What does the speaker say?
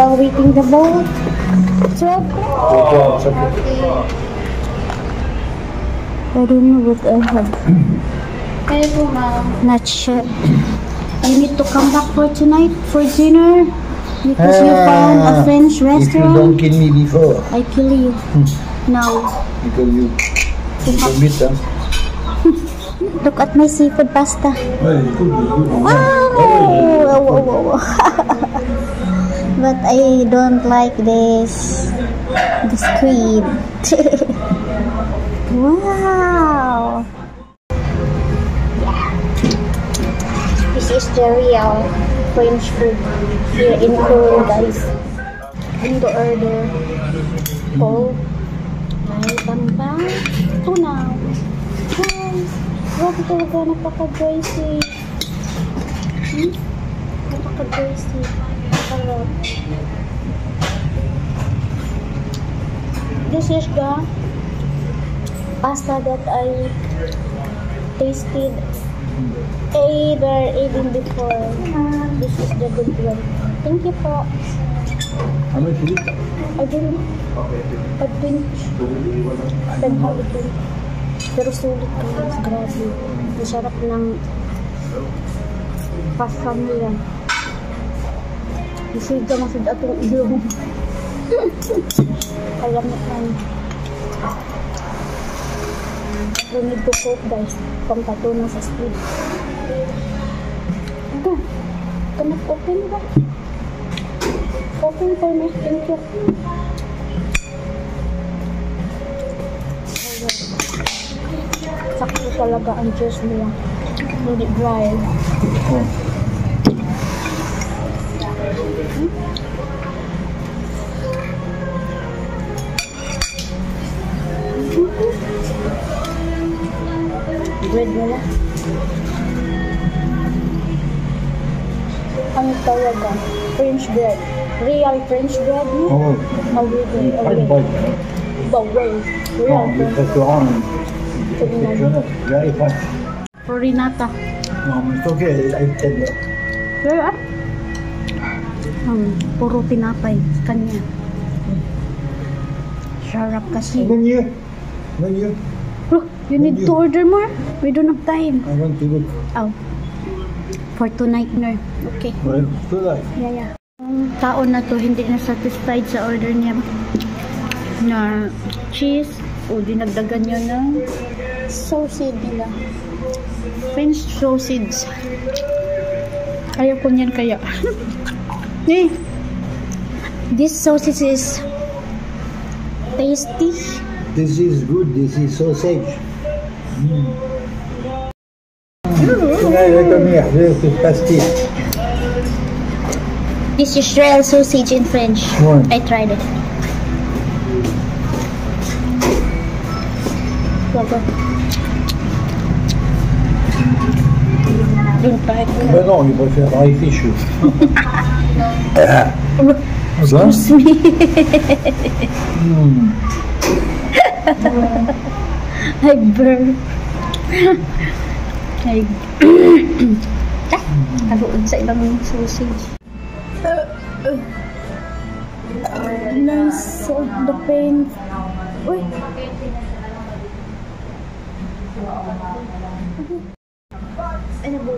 while waiting the boat. 12 o'clock. Okay. I don't know what I have. Kaya po, ma'am. Not sure. You need to come back for tonight for dinner because you found a French restaurant. If you don't kill me before, I kill you now. because you bit, huh? Look at my seafood pasta. Well, it could be good. Wow! But I don't like this. The squid. Wow! This is the real French food here in Korea, guys. In the order. Oh, may tambang tuna. Guys, grabe talaga, napaka-juicy. Napaka-juicy. Napakarap. This is the pasta that I tasted either even before. This is the good one. Thank you po. How much is it? I didn't. Pero sulit ko. Grabe. Masarap ng pasta nila. Isid ka masud atong ilong. Alam mo man. We need to cook, guys. Pampatunan sa squid. Ito. Kanak open ba? Open for me. Thank you. Sakto talaga ang juice nila. Hindi dry. Bread nila. Ang talaga, French bread. Real French bread, no? Oh, Away. Baway. Real French restaurant. bread. Very fast. For Renata. No, it's okay. I tell you. Sure, ah? Puro tinapay sa kanya. Sarap kasi. Menu. Bro, you need to order more. We don't have time. I want to look. Oh. For tonight, no. Okay. Well, tonight. Yeah. Ang taon na to hindi na satisfied sa order niya na cheese. O, dinagdagan niya ng sausage nila. French sausage. Ayaw ko niyan kaya. Eh, this sausage is tasty. This is good. This is sausage. This is real sausage in French. I tried it. Don't try it. Ben non, il préfère dry fish. Excuse me. I burn. Haluan sa ilang sausage. Nice. So the pain. Uy. Ano ba?